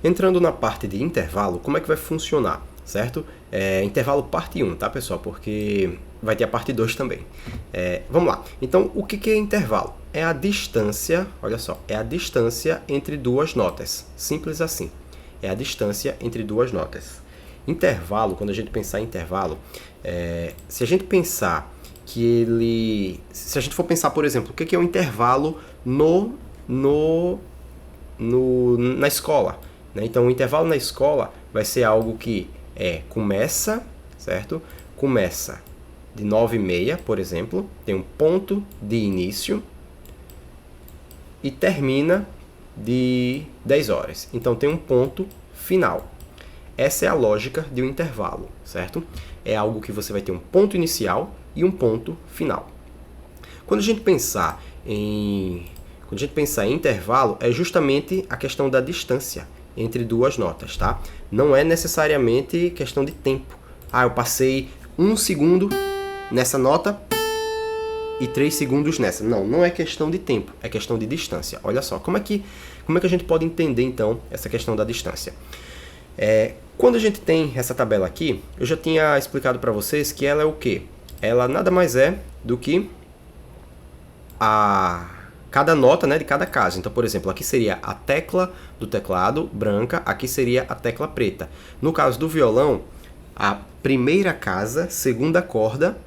Entrando na parte de intervalo, como é que vai funcionar, certo? Intervalo parte 1, tá, pessoal? Porque vai ter a parte 2 também. Vamos lá. Então, o que é intervalo? É a distância, olha só, é a distância entre duas notas. Simples assim. É a distância entre duas notas. Intervalo, quando a gente pensar em intervalo, se a gente pensar que ele... Se a gente for pensar, por exemplo, o que é um intervalo na escola, né? Então, o intervalo na escola vai ser algo que começa, certo? Começa de 9h30, por exemplo, tem um ponto de início e termina de 10 horas. Então, tem um ponto final. Essa é a lógica de um intervalo, certo? É algo que você vai ter um ponto inicial e um ponto final. Quando a gente pensar em intervalo, é justamente a questão da distância entre duas notas, tá? Não é necessariamente questão de tempo. Eu passei 1 segundo nessa nota e 3 segundos nessa. Não é questão de tempo, é questão de distância. Olha só, como é que a gente pode entender, então, essa questão da distância? Quando a gente tem essa tabela aqui, eu já tinha explicado para vocês que ela é o quê? Ela nada mais é do que cada nota, né, de cada caso. Então, por exemplo, aqui seria a tecla do teclado branca, aqui seria a tecla preta. No caso do violão, a primeira casa, segunda corda,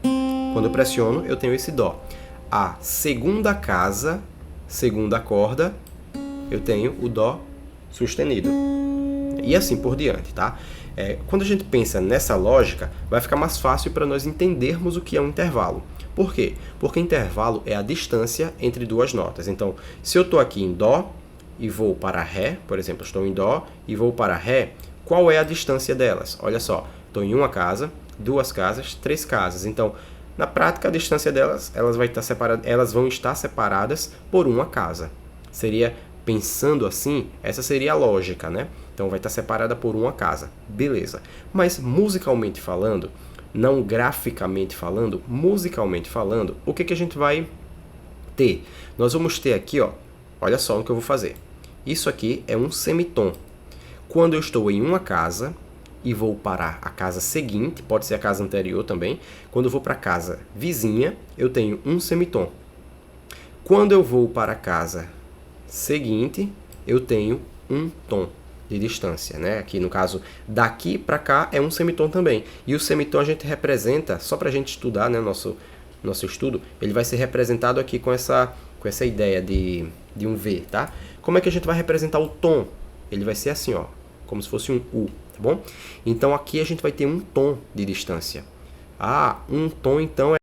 quando eu pressiono, eu tenho esse dó. A segunda casa, segunda corda, eu tenho o dó sustenido. E assim por diante, tá? Quando a gente pensa nessa lógica, vai ficar mais fácil para nós entendermos o que é um intervalo. Por quê? Porque intervalo é a distância entre duas notas. Então, se eu estou aqui em Dó e vou para Ré, por exemplo, estou em Dó e vou para Ré, qual é a distância delas? Olha só, estou em uma casa, duas casas, três casas. Então, na prática, a distância delas, elas vão estar separadas por uma casa. Seria, pensando assim, essa seria a lógica, né? Então, vai estar separada por uma casa. Beleza. Mas, musicalmente falando, não graficamente falando, musicalmente falando, o que a gente vai ter? Nós vamos ter aqui, ó, olha só o que eu vou fazer. Isso aqui é um semitom. Quando eu estou em uma casa e vou para a casa seguinte, pode ser a casa anterior também, quando eu vou para a casa vizinha, eu tenho um semitom. Quando eu vou para a casa seguinte, eu tenho um tom de distância, né? Aqui no caso, daqui para cá é um semitom também. E o semitom a gente representa, só para a gente estudar, né, nosso estudo, ele vai ser representado aqui com essa ideia de um V, tá? Como é que a gente vai representar o tom? Ele vai ser assim, ó, como se fosse um U, tá bom? Então aqui a gente vai ter um tom de distância. Um tom então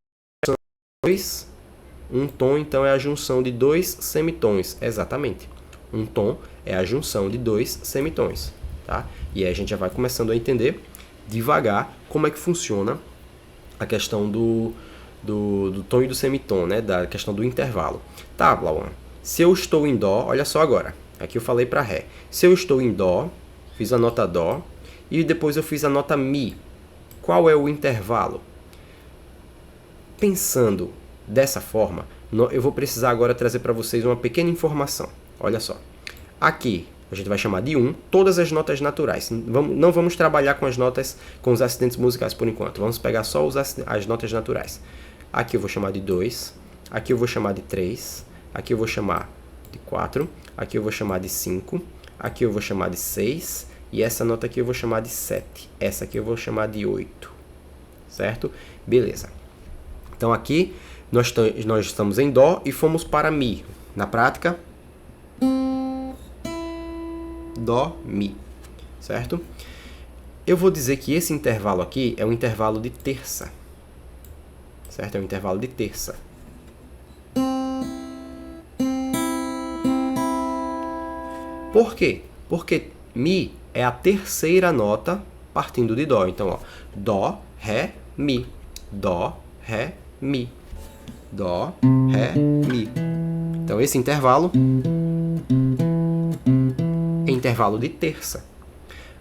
é a junção de dois semitons, exatamente. Um tom é a junção de dois semitons, tá? E aí a gente já vai começando a entender devagar como é que funciona a questão do tom e do semitom, né? Da questão do intervalo. Tá, Lauan, se eu estou em Dó, olha só agora, aqui eu falei para Ré. Se eu estou em Dó, fiz a nota Dó, e depois eu fiz a nota Mi. Qual é o intervalo? Pensando dessa forma, eu vou precisar agora trazer para vocês uma pequena informação. Olha só. Aqui a gente vai chamar de 1 todas as notas naturais. Não vamos trabalhar com as notas, com os acidentes musicais por enquanto. Vamos pegar só as notas naturais. Aqui eu vou chamar de 2. Aqui eu vou chamar de 3. Aqui eu vou chamar de 4. Aqui eu vou chamar de 5. Aqui eu vou chamar de 6. E essa nota aqui eu vou chamar de 7. Essa aqui eu vou chamar de 8. Certo? Beleza. Então aqui nós estamos em Dó e fomos para Mi. Na prática, Dó, Mi. Certo? Eu vou dizer que esse intervalo aqui é um intervalo de terça. Certo? É um intervalo de terça. Por quê? Porque Mi é a terceira nota partindo de Dó. Então, ó, Dó, Ré, Mi. Dó, Ré, Mi. Dó, Ré, Mi. Então, esse intervalo é intervalo de terça.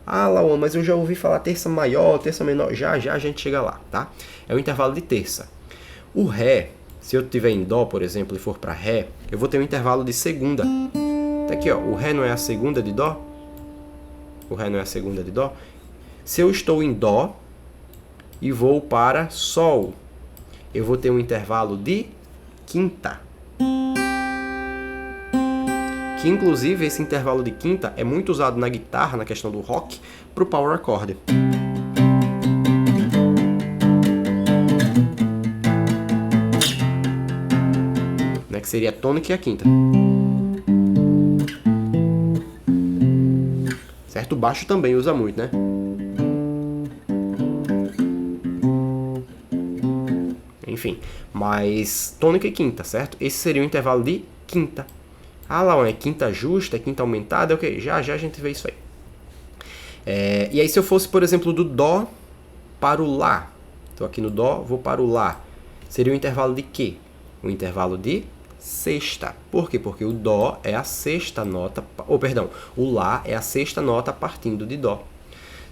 Lauan, mas eu já ouvi falar terça maior, terça menor. Já a gente chega lá, tá? É o intervalo de terça. O Ré, se eu estiver em Dó, por exemplo, e for para Ré, eu vou ter um intervalo de segunda. Tá aqui, ó, o Ré não é a segunda de Dó? O Ré não é a segunda de Dó. Se eu estou em Dó e vou para Sol, eu vou ter um intervalo de quinta. Que, inclusive, esse intervalo de quinta é muito usado na guitarra, na questão do rock, para o power chord. Né, que seria a tônica e a quinta. Certo? O baixo também usa muito, né? Enfim, mas tônica e quinta, certo? Esse seria o intervalo de quinta. Ah, lá, é quinta justa, é quinta aumentada, ok, já a gente vê isso aí. E aí se eu fosse, por exemplo, do Dó para o Lá, estou aqui no Dó, vou para o Lá, seria o intervalo de quê? O intervalo de sexta. Por quê? Porque o Dó é a sexta nota, o Lá é a sexta nota partindo de Dó.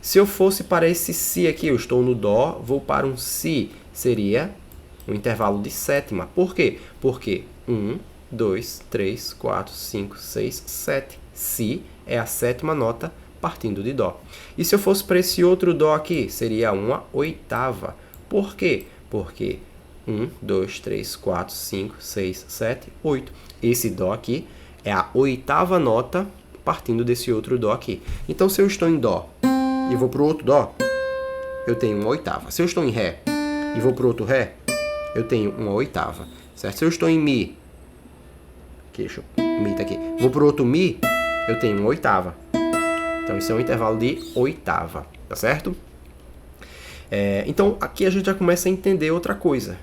Se eu fosse para esse Si aqui, eu estou no Dó, vou para um Si, seria um intervalo de sétima. Por quê? Porque 1, 2, 3, 4, 5, 6, 7. Si é a sétima nota partindo de Dó. E se eu fosse para esse outro Dó aqui, seria uma oitava. Por quê? Porque 1, 2, 3, 4, 5, 6, 7, 8. Esse Dó aqui é a oitava nota partindo desse outro Dó aqui. Então, se eu estou em Dó e vou para o outro Dó, eu tenho uma oitava. Se eu estou em Ré e vou para o outro Ré, eu tenho uma oitava. Certo? Se eu estou em Mi, Mi tá aqui, vou para o outro Mi, eu tenho uma oitava. Então, isso é um intervalo de oitava. Tá certo? Então, aqui a gente já começa a entender outra coisa.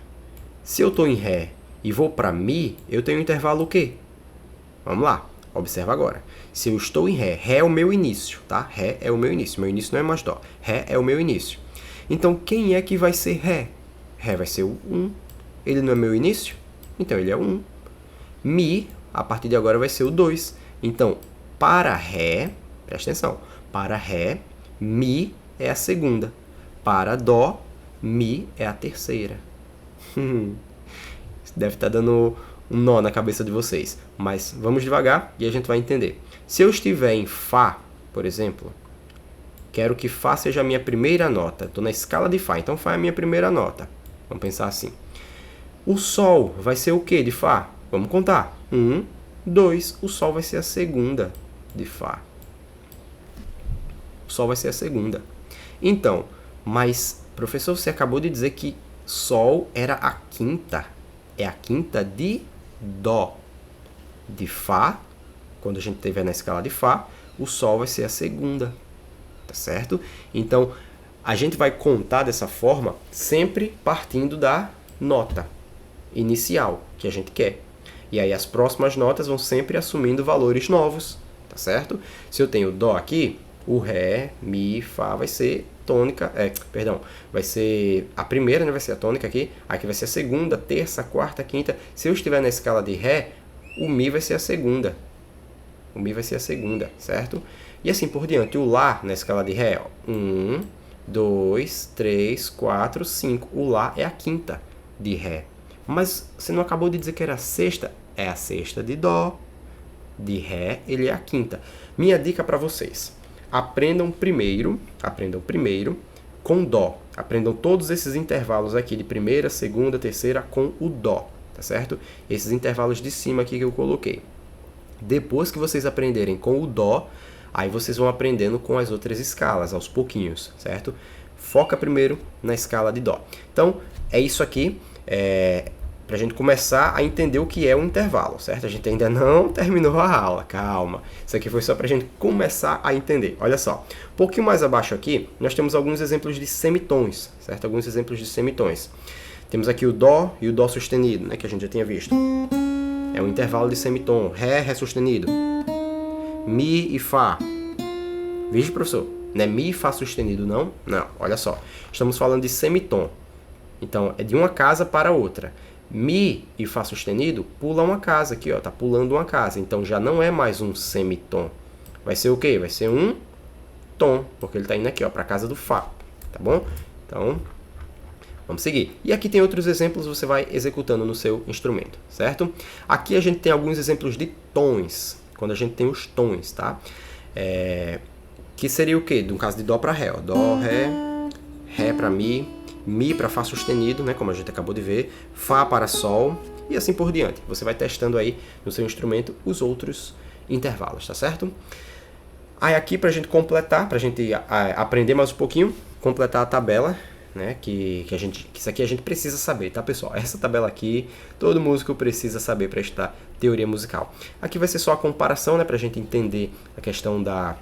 Se eu estou em Ré e vou para Mi, eu tenho um intervalo o quê? Vamos lá, observa agora. Se eu estou em Ré, Ré é o meu início, tá? Ré é o meu início não é mais Dó. Ré é o meu início. Então, quem é que vai ser Ré? Ré vai ser o 1. Ele não é meu início? Então, ele é o 1. Mi, a partir de agora, vai ser o 2. Então, para Ré, presta atenção, para Ré, Mi é a segunda. Para Dó, Mi é a terceira. Deve estar dando um nó na cabeça de vocês. Mas vamos devagar e a gente vai entender. Se eu estiver em Fá, por exemplo, quero que Fá seja a minha primeira nota. Estou na escala de Fá, então Fá é a minha primeira nota. Vamos pensar assim. O Sol vai ser o quê de Fá? Vamos contar. 1, 2. O Sol vai ser a segunda de Fá. O Sol vai ser a segunda. Então, mas, professor, você acabou de dizer que Sol era a quinta. É a quinta de Dó. De Fá, quando a gente estiver na escala de Fá, o Sol vai ser a segunda. Tá certo? Então, a gente vai contar dessa forma, sempre partindo da nota inicial que a gente quer. E aí as próximas notas vão sempre assumindo valores novos. Tá certo? Se eu tenho Dó aqui, o Ré, Mi, Fá vai ser tônica, vai ser a primeira, né, vai ser a tônica aqui vai ser a segunda, terça, quarta, quinta. Se eu estiver na escala de Ré, o Mi vai ser a segunda. O Mi vai ser a segunda, certo? E assim por diante. O Lá na escala de Ré, 1, 2, 3, 4, 5. O Lá é a quinta de Ré. Mas você não acabou de dizer que era a sexta? É a sexta de Dó. De Ré, ele é a quinta. Minha dica para vocês. Aprendam primeiro com Dó. Aprendam todos esses intervalos aqui de primeira, segunda, terceira com o Dó, tá certo? Esses intervalos de cima aqui que eu coloquei. Depois que vocês aprenderem com o Dó, aí vocês vão aprendendo com as outras escalas, aos pouquinhos, certo? Foca primeiro na escala de Dó. Então, é isso aqui. Para a gente começar a entender o que é um intervalo, certo? A gente ainda não terminou a aula, calma. Isso aqui foi só para a gente começar a entender. Olha só, um pouquinho mais abaixo aqui, nós temos alguns exemplos de semitons, certo? Alguns exemplos de semitons. Temos aqui o Dó e o Dó sustenido, né? Que a gente já tinha visto. É um intervalo de semitom. Ré, Ré sustenido. Mi e Fá. Veja, professor, não é Mi e Fá sustenido, não? Não, olha só. Estamos falando de semitom. Então, é de uma casa para outra. Mi e Fá sustenido pula uma casa aqui, ó, tá pulando uma casa. Então já não é mais um semitom. Vai ser o quê? Vai ser um tom, porque ele tá indo aqui, ó, para a casa do Fá, tá bom? Então, vamos seguir. E aqui tem outros exemplos, você vai executando no seu instrumento, certo? Aqui a gente tem alguns exemplos de tons, quando a gente tem os tons, tá? que seria o quê? No caso de Dó para Ré, ó. Dó, Ré, Ré para Mi, Mi para Fá sustenido, né, como a gente acabou de ver, Fá para Sol e assim por diante. Você vai testando aí no seu instrumento os outros intervalos, tá certo? Aí aqui pra gente completar, pra gente aprender mais um pouquinho, completar a tabela, né, que isso aqui a gente precisa saber, tá, pessoal? Essa tabela aqui, todo músico precisa saber para estudar teoria musical. Aqui vai ser só a comparação, né, pra gente entender a questão da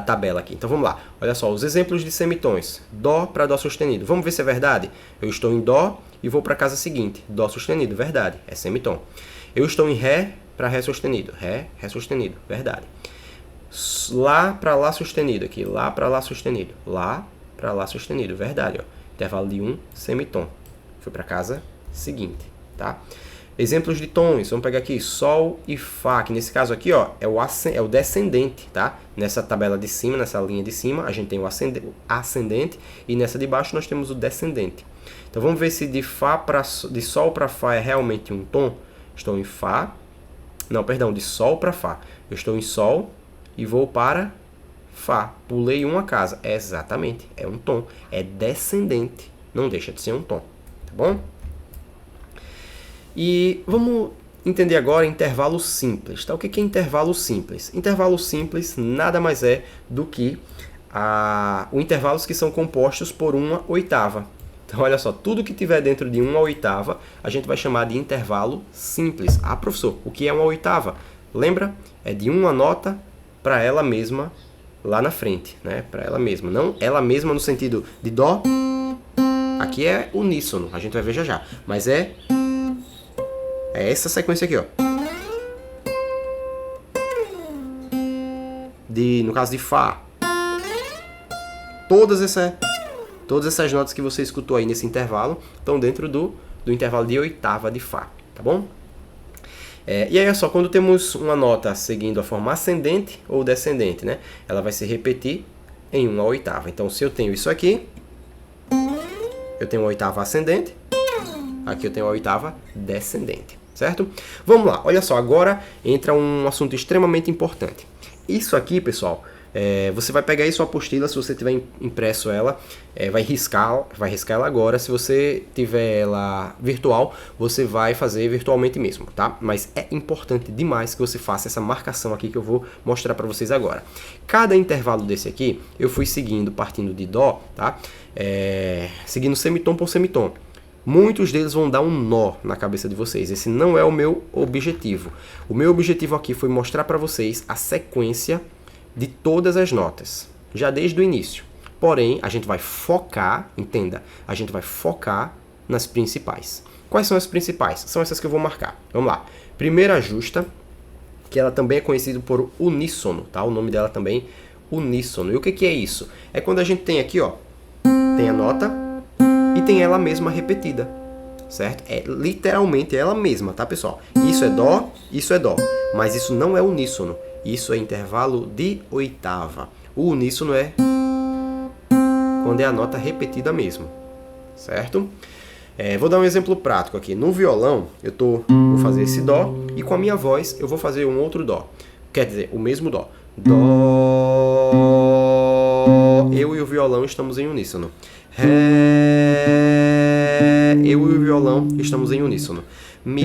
tabela aqui. Então vamos lá, olha só, os exemplos de semitons. Dó para Dó sustenido. Vamos ver se é verdade? Eu estou em Dó e vou para a casa seguinte. Dó sustenido, verdade, é semitom. Eu estou em Ré para Ré sustenido. Ré, Ré sustenido, verdade. Lá para Lá sustenido aqui, Lá para Lá sustenido. Lá para Lá sustenido, verdade, ó. Intervalo de 1 semitom. Fui para a casa seguinte, tá? Exemplos de tons, vamos pegar aqui Sol e Fá, que nesse caso aqui, ó, é o descendente, tá? Nessa tabela de cima, nessa linha de cima, a gente tem o ascendente e nessa de baixo nós temos o descendente. Então vamos ver se de Sol para Fá é realmente um tom. Estou em Fá, não, perdão, de Sol para Fá. Eu estou em Sol e vou para Fá. Pulei uma casa, exatamente, é um tom, é descendente, não deixa de ser um tom, tá bom? E vamos entender agora intervalo simples. Tá? O que é intervalo simples? Intervalo simples nada mais é do que os intervalos que são compostos por uma oitava. Então, olha só, tudo que tiver dentro de uma oitava, a gente vai chamar de intervalo simples. Ah, professor, o que é uma oitava? Lembra? É de uma nota para ela mesma lá na frente, né? Para ela mesma. Não ela mesma no sentido de Dó. Aqui é uníssono, a gente vai ver já já. Mas é essa sequência aqui, ó. No caso de Fá. Todas essas notas que você escutou aí nesse intervalo estão dentro do intervalo de oitava de Fá, tá bom? E aí, olha só, quando temos uma nota seguindo a forma ascendente ou descendente, né? Ela vai se repetir em uma oitava. Então, se eu tenho isso aqui, eu tenho uma oitava ascendente, aqui eu tenho uma oitava descendente. Certo? Vamos lá, olha só, agora entra um assunto extremamente importante. Isso aqui, pessoal, você vai pegar aí sua apostila, se você tiver impresso ela, vai riscar ela agora. Se você tiver ela virtual, você vai fazer virtualmente mesmo, tá? Mas é importante demais que você faça essa marcação aqui que eu vou mostrar para vocês agora. Cada intervalo desse aqui, eu fui seguindo, partindo de Dó, tá? Seguindo semitom por semitom. Muitos deles vão dar um nó na cabeça de vocês. Esse não é o meu objetivo. O meu objetivo aqui foi mostrar para vocês a sequência de todas as notas, já desde o início. Porém, a gente vai focar, entenda, a gente vai focar nas principais. Quais são as principais? São essas que eu vou marcar. Vamos lá. Primeira justa, que ela também é conhecida por uníssono, tá? O nome dela também, uníssono. E o que é isso? É quando a gente tem aqui, ó, tem a nota e tem ela mesma repetida, certo? É literalmente ela mesma, tá, pessoal? Isso é Dó, mas isso não é uníssono. Isso é intervalo de oitava. O uníssono é quando é a nota repetida mesmo, certo? Vou dar um exemplo prático aqui. No violão, vou fazer esse Dó e com a minha voz eu vou fazer um outro Dó. Quer dizer, o mesmo Dó. Dó. Eu e o violão estamos em uníssono. Ré, eu e o violão estamos em uníssono. Mi,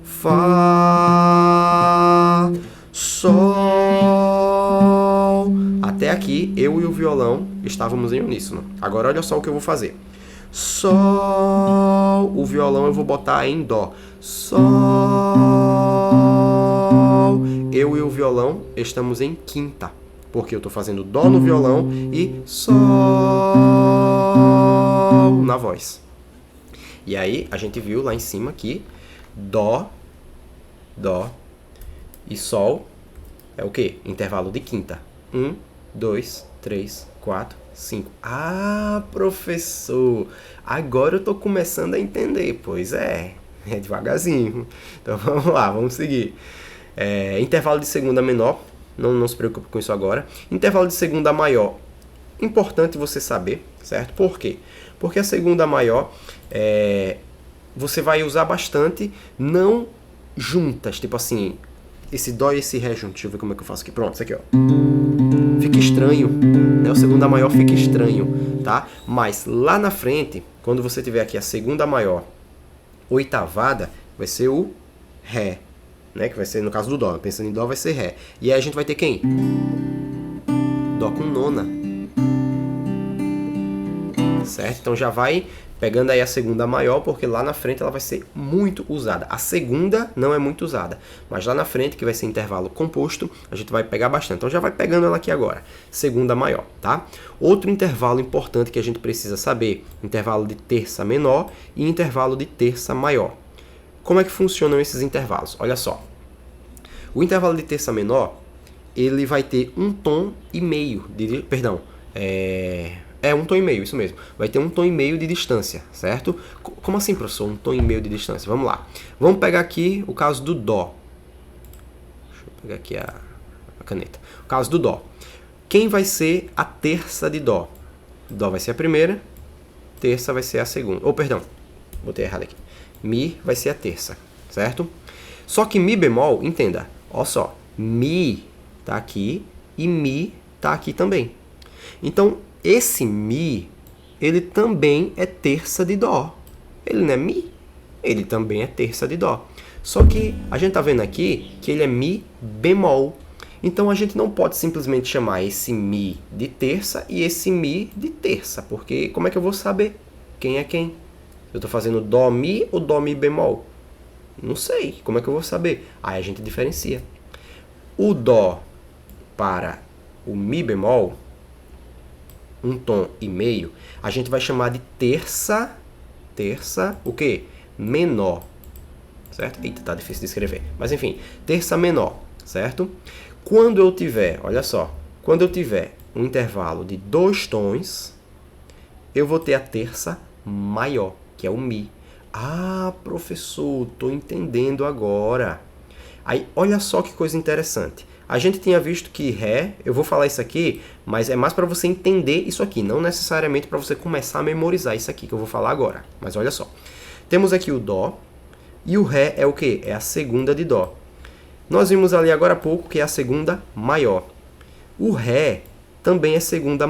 Fá, Sol. Até aqui, eu e o violão estávamos em uníssono. Agora olha só o que eu vou fazer. Sol, o violão eu vou botar em Dó. Sol, eu e o violão estamos em quinta. Porque eu estou fazendo Dó no violão e Sol na voz. E aí, a gente viu lá em cima que Dó, Dó e Sol é o quê? Intervalo de quinta. 1, 2, 3, 4, 5. Ah, professor! Agora eu estou começando a entender. Pois é devagarzinho. Então vamos lá, vamos seguir. Intervalo de segunda menor. Não se preocupe com isso agora. Intervalo de segunda maior. Importante você saber, certo? Por quê? Porque a segunda maior você vai usar bastante, não juntas, tipo assim, esse dó e esse ré junto. Deixa eu ver como é que eu faço aqui. Pronto, isso aqui, ó. Fica estranho, né? O segunda maior fica estranho, tá? Mas lá na frente, quando você tiver aqui a segunda maior oitavada, vai ser o ré, né? Que vai ser no caso do dó. Pensando em dó, vai ser ré. E aí a gente vai ter quem? Dó com nona. Certo? Então já vai pegando aí a segunda maior, porque lá na frente ela vai ser muito usada. A segunda não é muito usada, mas lá na frente, que vai ser intervalo composto, a gente vai pegar bastante. Então já vai pegando ela aqui agora. Segunda maior, tá? Outro intervalo importante que a gente precisa saber, intervalo de terça menor e intervalo de terça maior. Como é que funcionam esses intervalos? Olha só. O intervalo de terça menor, ele vai ter um tom e meio de... Perdão, um tom e meio, isso mesmo. Vai ter um tom e meio de distância, certo? Como assim, professor? Um tom e meio de distância? Vamos lá. Vamos pegar aqui o caso do dó. Deixa eu pegar aqui a caneta. O caso do dó. Quem vai ser a terça de dó? Dó vai ser a primeira, terça vai ser a segunda. Ou, perdão, botei errado aqui. Mi vai ser a terça, certo? Só que Mi bemol, entenda, olha só. Mi tá aqui e Mi tá aqui também. Então, esse Mi, ele também é terça de dó. Ele não é Mi, ele também é terça de dó. Só que a gente tá vendo aqui que ele é Mi bemol. Então a gente não pode simplesmente chamar esse Mi de terça e esse Mi de terça, porque como é que eu vou saber quem é quem? Eu estou fazendo Dó Mi ou Dó Mi bemol? Não sei, como é que eu vou saber? Aí a gente diferencia. O Dó para o Mi bemol, um tom e meio, a gente vai chamar de terça, o quê? Menor, certo? Eita, tá difícil de escrever. Mas enfim, terça menor, certo? Quando eu tiver, olha só, quando eu tiver um intervalo de 2 tons, eu vou ter a terça maior, que é o Mi. Ah, professor, tô entendendo agora. Aí, olha só que coisa interessante. A gente tinha visto que Ré, eu vou falar isso aqui, mas é mais para você entender isso aqui, não necessariamente para você começar a memorizar isso aqui que eu vou falar agora. Mas olha só. Temos aqui o Dó, e o Ré é o quê? É a segunda de Dó. Nós vimos ali agora há pouco que é a segunda maior. O Ré também é segunda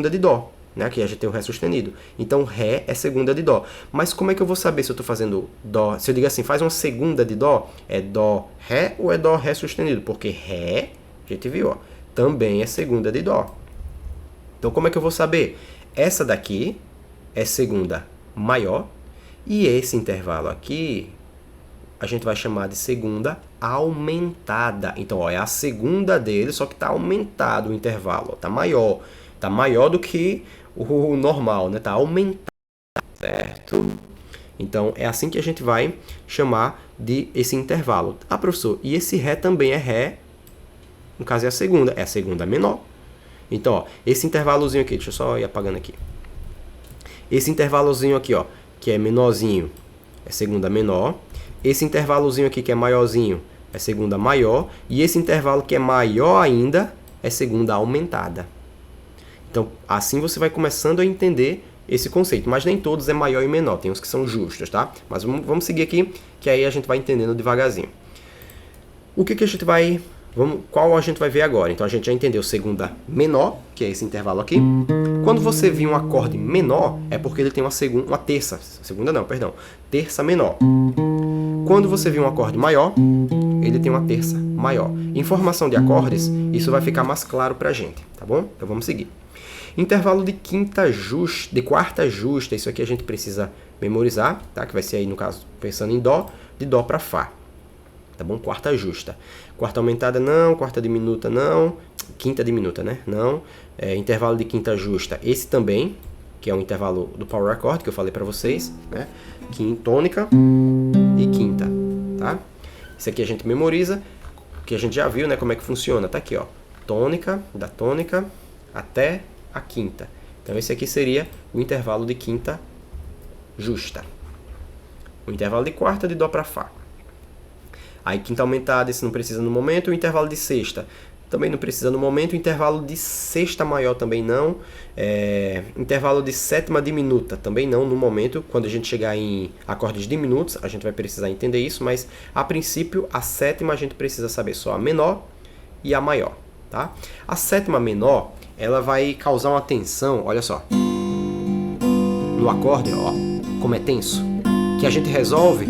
de Dó, né? Aqui a gente tem o Ré sustenido. Então, Ré é segunda de Dó. Mas como é que eu vou saber se eu estou fazendo Dó? Se eu digo assim, faz uma segunda de Dó, é Dó, Ré ou é Dó, Ré sustenido? Porque Ré, a gente viu, ó, também é segunda de Dó. Então, como é que eu vou saber? Essa daqui é segunda maior e esse intervalo aqui a gente vai chamar de segunda aumentada. Então, ó, é a segunda dele, só que está aumentado o intervalo, está maior. Está maior do que o normal, né? Está aumentado, certo? Então, é assim que a gente vai chamar de esse intervalo. Ah, professor, e esse Ré também é Ré, no caso é a segunda menor. Então, ó, esse intervalozinho aqui, deixa eu só ir apagando aqui. Esse intervalozinho aqui, ó, que é menorzinho, é segunda menor. Esse intervalozinho aqui que é maiorzinho é segunda maior. E esse intervalo que é maior ainda é segunda aumentada. Então, assim você vai começando a entender esse conceito. Mas nem todos é maior e menor. Tem uns que são justos, tá? Mas vamos seguir aqui, que aí a gente vai entendendo devagarzinho. O que a gente vai... qual a gente vai ver agora? Então, a gente já entendeu segunda menor, que é esse intervalo aqui. Quando você vir um acorde menor, é porque ele tem uma terça. Terça menor. Quando você vir um acorde maior, ele tem uma terça maior. Em formação de acordes, isso vai ficar mais claro pra gente, tá bom? Então vamos seguir. Intervalo de quarta justa, isso aqui a gente precisa memorizar, tá? Que vai ser aí, no caso, pensando em Dó, de Dó para Fá. Tá bom? Quarta justa. Quarta aumentada não, quarta diminuta não, quinta diminuta, né? Não. Intervalo de quinta justa, esse também, que é o intervalo do power chord que eu falei para vocês, né? Tônica e quinta, tá? Isso aqui a gente memoriza, que a gente já viu, né? Como é que funciona. Tá aqui, ó. Tônica, da tônica até a quinta. Então esse aqui seria o intervalo de quinta justa. O intervalo de quarta de Dó para Fá. Aí quinta aumentada, esse não precisa no momento. O intervalo de sexta, também não precisa no momento. Intervalo de sexta maior também não. Intervalo de sétima diminuta também não no momento. Quando a gente chegar em acordes diminutos, a gente vai precisar entender isso, mas a princípio a sétima a gente precisa saber só a menor e a maior, tá? A sétima menor, ela vai causar uma tensão, olha só, no acorde, ó, como é tenso, que a gente resolve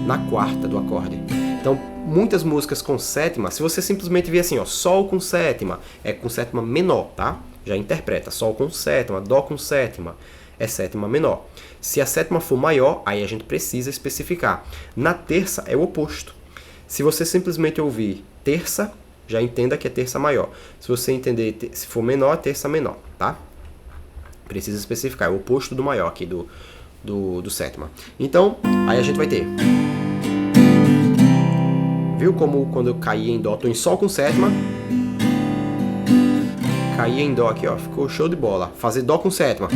na quarta do acorde. Então, muitas músicas com sétima, se você simplesmente vir assim, ó, sol com sétima, é com sétima menor, tá? Já interpreta, sol com sétima, dó com sétima, é sétima menor. Se a sétima for maior, aí a gente precisa especificar. Na terça é o oposto. Se você simplesmente ouvir terça, já entenda que é terça maior. Se você entender, se for menor, terça menor, tá? Precisa especificar, é o oposto do maior aqui, do sétima. Então, aí a gente vai ter... Viu como quando eu caí em dó, tô em sol com sétima, caí em dó aqui, ó, ficou show de bola. Fazer dó com sétima,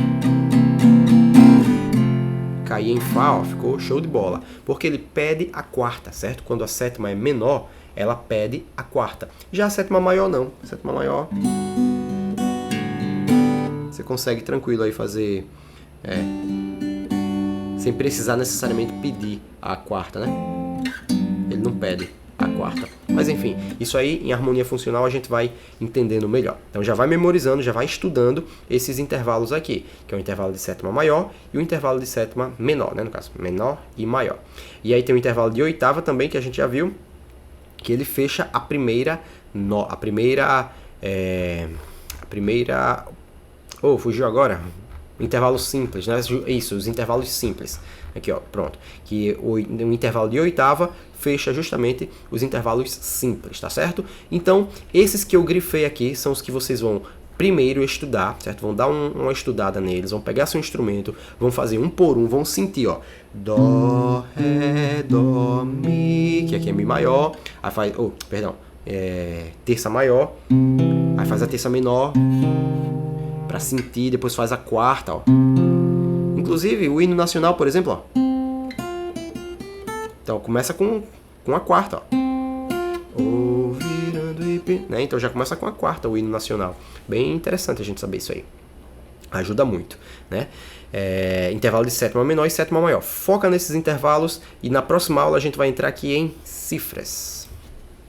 caí em fá, ó, ficou show de bola. Porque ele pede a quarta, certo? Quando a sétima é menor, ela pede a quarta. Já a sétima maior não. A sétima maior, você consegue tranquilo aí fazer, sem precisar necessariamente pedir a quarta, né? Ele não pede a quarta. Mas enfim, isso aí em harmonia funcional a gente vai entendendo melhor. Então já vai memorizando, já vai estudando esses intervalos aqui, que é o intervalo de sétima maior e o intervalo de sétima menor, né? No caso, menor e maior. E aí tem o intervalo de oitava também, que a gente já viu, que ele fecha a primeira... fugiu agora? Intervalo simples, né? Isso, os intervalos simples. Aqui, ó, pronto. Que o intervalo de oitava fecha justamente os intervalos simples, tá certo? Então, esses que eu grifei aqui são os que vocês vão primeiro estudar, certo? Vão dar uma estudada neles, vão pegar seu instrumento, vão fazer um por um, vão sentir, ó. Dó, ré, dó, mi, que aqui é mi maior. Aí faz, terça maior. Aí faz a terça menor para sentir, depois faz a quarta, ó. Inclusive, o hino nacional, por exemplo, ó. Então, começa com a quarta, ó. Né? Então, já começa com a quarta, o hino nacional. Bem interessante a gente saber isso aí. Ajuda muito, né? Intervalo de sétima menor e sétima maior. Foca nesses intervalos e na próxima aula a gente vai entrar aqui em cifras.